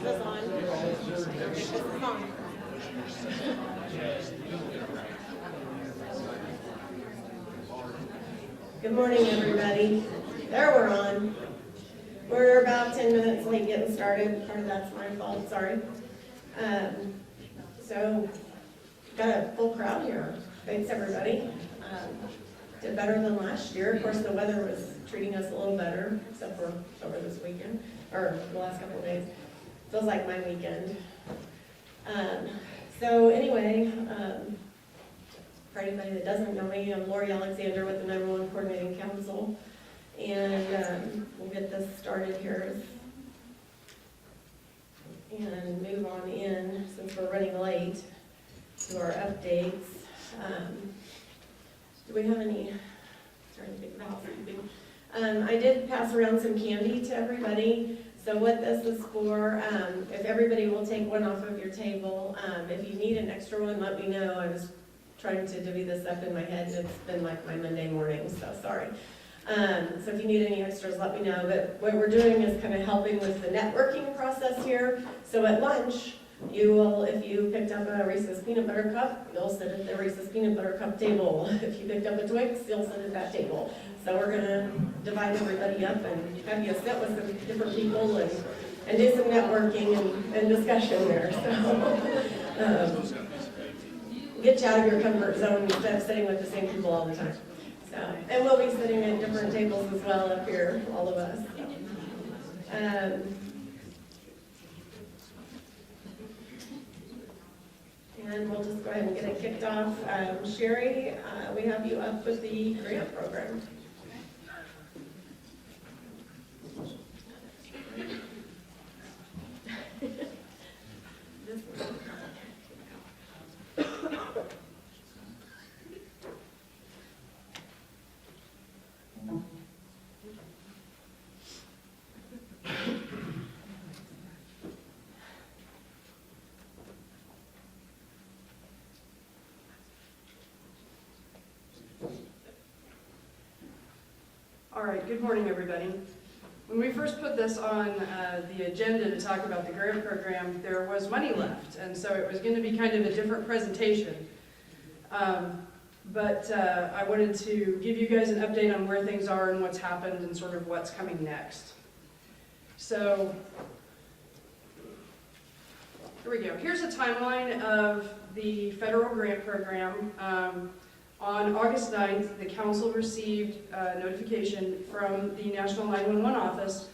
this on. This is on. Good morning, everybody. There, we're on. We're about 10 minutes late getting started. Part of that's my fault, sorry. So, got a full crowd here. Thanks, everybody. Did better than last year. Of course, the weather was treating us a little better, except for over this weekend, or the last couple of days. Feels like my weekend. So anyway, for anybody that doesn't know me, I'm Lori Alexander with the 911 Coordinating Council, and we'll get this started here and move on in, since we're running late, to our updates. Do we have any? Trying to think of housekeeping. I did pass around some candy to everybody. So what this is for, if everybody will take one off of your table, if you need an extra one, let me know. I was trying to divvy this up in my head, and it's been like my Monday morning, so sorry. So if you need any extras, let me know. But what we're doing is kind of helping with the networking process here. So at lunch, you will, if you picked up a Reese's Peanut Butter Cup, you'll sit at the Reese's Peanut Butter Cup table. If you picked up a Twix, you'll sit at that table. So we're going to divide everybody up and have you sit with some different people and do some networking and discussion there. So get you out of your comfort zone instead of sitting with the same people all the time. So, and we'll be sitting at different tables as well up here, all of us. And we'll just go ahead and get it kicked off. Sherry, we have you up with the grant program. All right, good morning, everybody. When we first put this on the agenda to talk about the grant program, there was money left, and so it was going to be kind of a different presentation. But I wanted to give you guys an update on where things are and what's happened and sort of what's coming next. So, here we go. Here's a timeline of the federal grant program. On August 9th, the council received a notification from the National 911 Office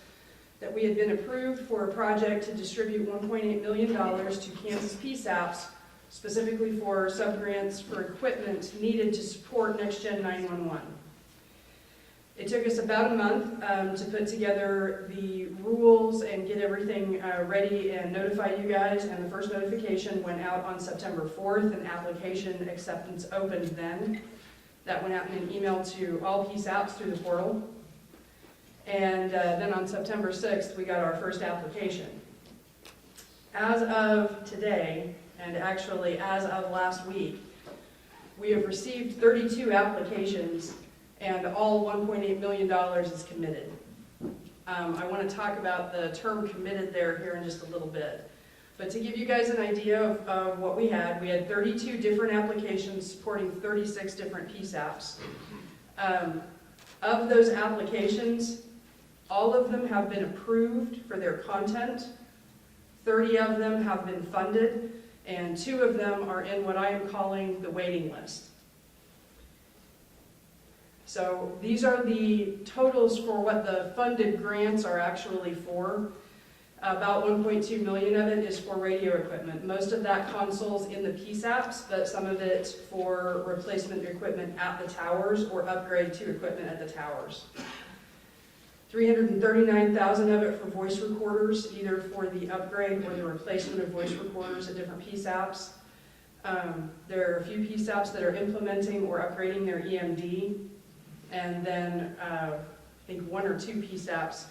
that we had been approved for a project to distribute $1.8 million to Kansas PSAPs, specifically for subgrants for equipment needed to support Next Gen 911. It took us about a month to put together the rules and get everything ready and notify you guys, and the first notification went out on September 4th, and application acceptance opened then. That went out in an email to all PSAPs through the portal. And then on September 6th, we got our first application. As of today, and actually as of last week, we have received 32 applications, and all $1.8 million is committed. I want to talk about the term committed there here in just a little bit. But to give you guys an idea of what we had 32 different applications supporting 36 different PSAPs. Of those applications, all of them have been approved for their content, 30 of them have been funded, and 2 of them are in what I am calling the waiting list. So these are the totals for what the funded grants are actually for. About 1.2 million of it is for radio equipment. Most of that consoles in the PSAPs, but some of it for replacement equipment at the towers or upgrade to equipment at the towers. 339,000 of it for voice recorders, either for the upgrade or the replacement of voice recorders at different PSAPs. There are a few PSAPs that are implementing or upgrading their EMD. And then I think 1 or 2 PSAPs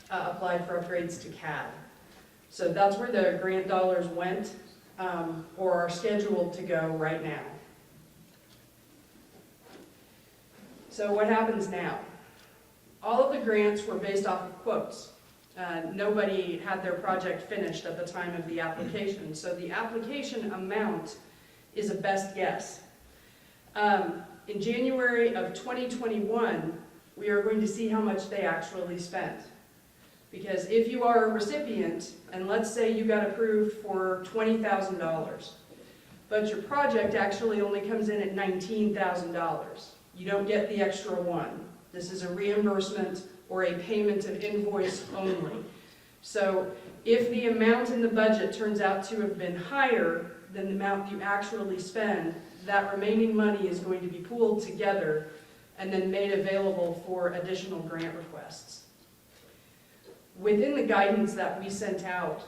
applied for upgrades to CAD. So that's where the grant dollars went or are scheduled to go right now. So what happens now? All of the grants were based off of quotes. nobody had their project finished at the time of the application. So the application amount is a best guess. In January of 2021, we are going to see how much they actually spent. Because if you are a recipient, and let's say you got approved for $20,000, but your project actually only comes in at $19,000, you don't get the extra one. This is a reimbursement or a payment of invoice only. So if the amount in the budget turns out to have been higher than the amount you actually spend, that remaining money is going to be pooled together and then made available for additional grant requests. Within the guidance that we sent out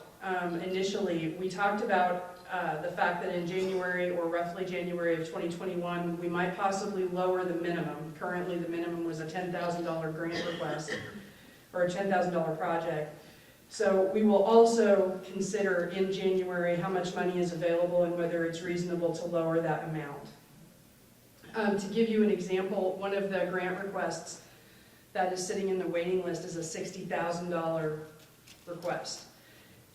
initially, we talked about the fact that in January, or roughly January of 2021, we might possibly lower the minimum. Currently, the minimum was a $10,000 grant request, or a $10,000 project. So we will also consider in January how much money is available and whether it's reasonable to lower that amount. To give you an example, one of the grant requests that is sitting in the waiting list is a $60,000 request.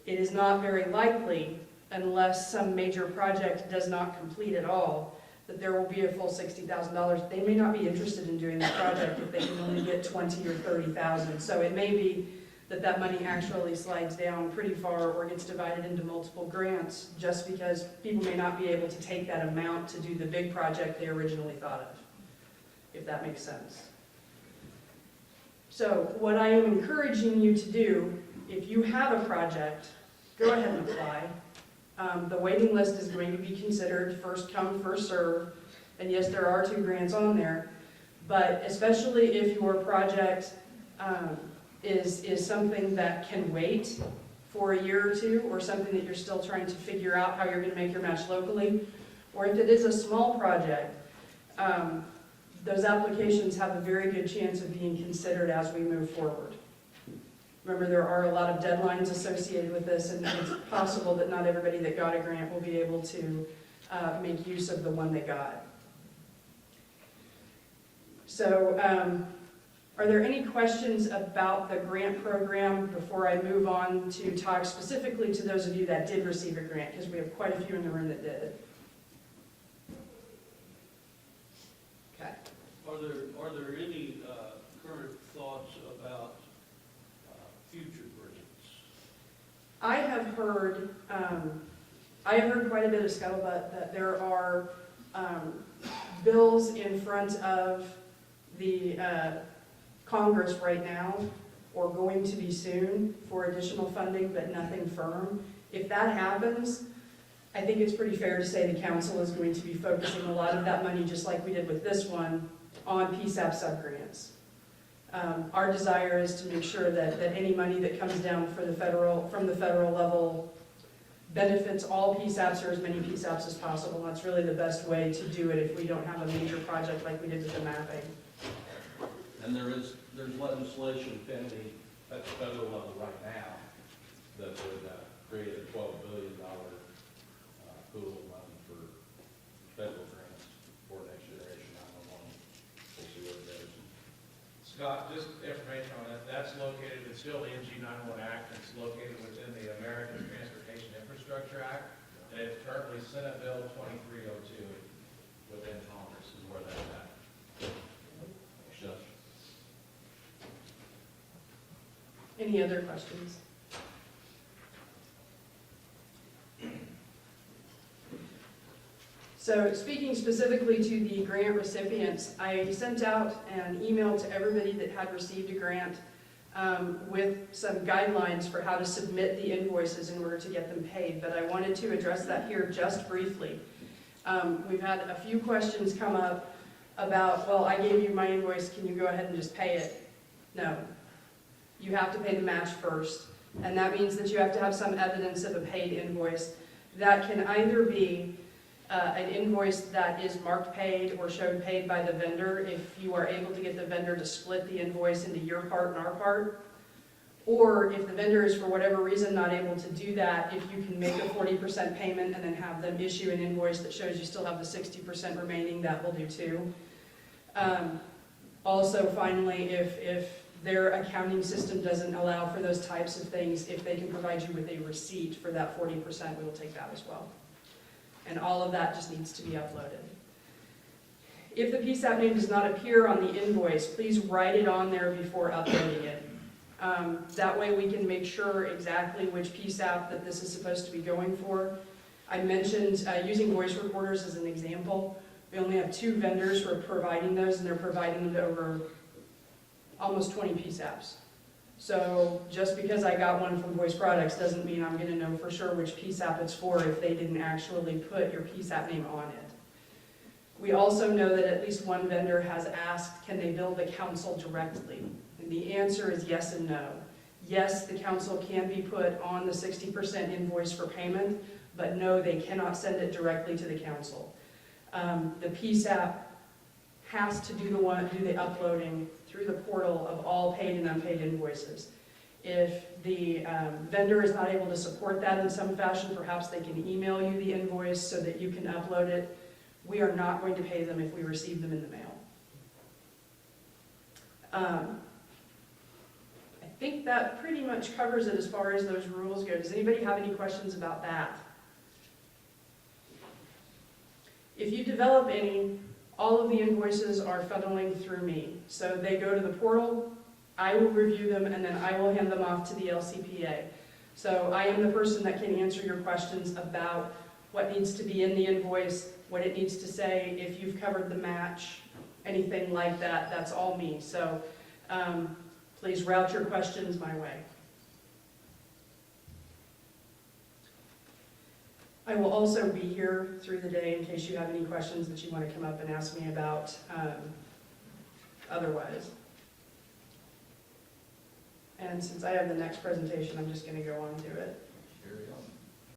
It is not very likely, unless some major project does not complete at all, that there will be a full $60,000. They may not be interested in doing the project if they can only get 20 or 30,000. So it may be that that money actually slides down pretty far or gets divided into multiple grants just because people may not be able to take that amount to do the big project they originally thought of, if that makes sense. So what I am encouraging you to do, if you have a project, go ahead and apply. The waiting list is going to be considered first come, first serve, and yes, there are 2 grants on there, but especially if your project is something that can wait for a year or 2, or something that you're still trying to figure out how you're going to make your match locally, or if it is a small project, those applications have a very good chance of being considered as we move forward. Remember, there are a lot of deadlines associated with this, and it's possible that not everybody that got a grant will be able to make use of the one they got. So, are there any questions about the grant program before I move on to talk specifically to those of you that did receive a grant, because we have quite a few in the room that did? Okay. Are there any current thoughts about future grants? I have heard quite a bit of scuttlebutt that there are bills in front of the Congress right now, or going to be soon, for additional funding, but nothing firm. If that happens, I think it's pretty fair to say the council is going to be focusing a lot of that money, just like we did with this one, on PSAP subgrants. Our desire is to make sure that any money that comes down from the federal level benefits all PSAPs, or as many PSAPs as possible. And that's really the best way to do it if we don't have a major project like we did with the mapping. And there's legislation pending at the federal level right now that would create a $12 billion pool of money for federal grants for next generation 911. We'll see what it does. Scott, just information on that, that's located, it's still the NG 911 Act, it's located within the American Transportation Infrastructure Act, and it's currently Senate Bill 2302 within Congress is where that's at. Any other questions? So speaking specifically to the grant recipients, I sent out an email to everybody that had received a grant with some guidelines for how to submit the invoices in order to get them paid, but I wanted to address that here just briefly. We've had a few questions come up about, well, I gave you my invoice, can you go ahead and just pay it? No. You have to pay the match first, and that means that you have to have some evidence of a paid invoice. That can either be an invoice that is marked paid or showed paid by the vendor, if you are able to get the vendor to split the invoice into your part and our part, or if the vendor is for whatever reason not able to do that, if you can make a 40% payment and then have them issue an invoice that shows you still have the 60% remaining, that will do too. Also, finally, if Their accounting system doesn't allow for those types of things. If they can provide you with a receipt for that 40%, we will take that as well. And all of that just needs to be uploaded. If the PSAP name does not appear on the invoice, please write it on there before uploading it. That way we can make sure exactly which PSAP that this is supposed to be going for. I mentioned using voice recorders as an example. We only have 2 vendors who are providing those, and they're providing them to over almost 20 PSAPs. So just because I got one from Voice Products doesn't mean I'm going to know for sure which PSAP it's for if they didn't actually put your PSAP name on it. We also know that at least one vendor has asked, can they bill the council directly? And the answer is yes and no. Yes, the council can be put on the 60% invoice for payment, but no, they cannot send it directly to the council. The PSAP has to do the uploading through the portal of all paid and unpaid invoices. If the vendor is not able to support that in some fashion, perhaps they can email you the invoice so that you can upload it. We are not going to pay them if we receive them in the mail. I think that pretty much covers it as far as those rules go. Does anybody have any questions about that? If you develop any, all of the invoices are funneling through me. So they go to the portal, I will review them, and then I will hand them off to the LCPA. So I am the person that can answer your questions about what needs to be in the invoice, what it needs to say, if you've covered the match, anything like that, that's all me. So please route your questions my way. I will also be here through the day in case you have any questions that you want to come up and ask me about otherwise. And since I have the next presentation, I'm just going to go on to it. Carry on.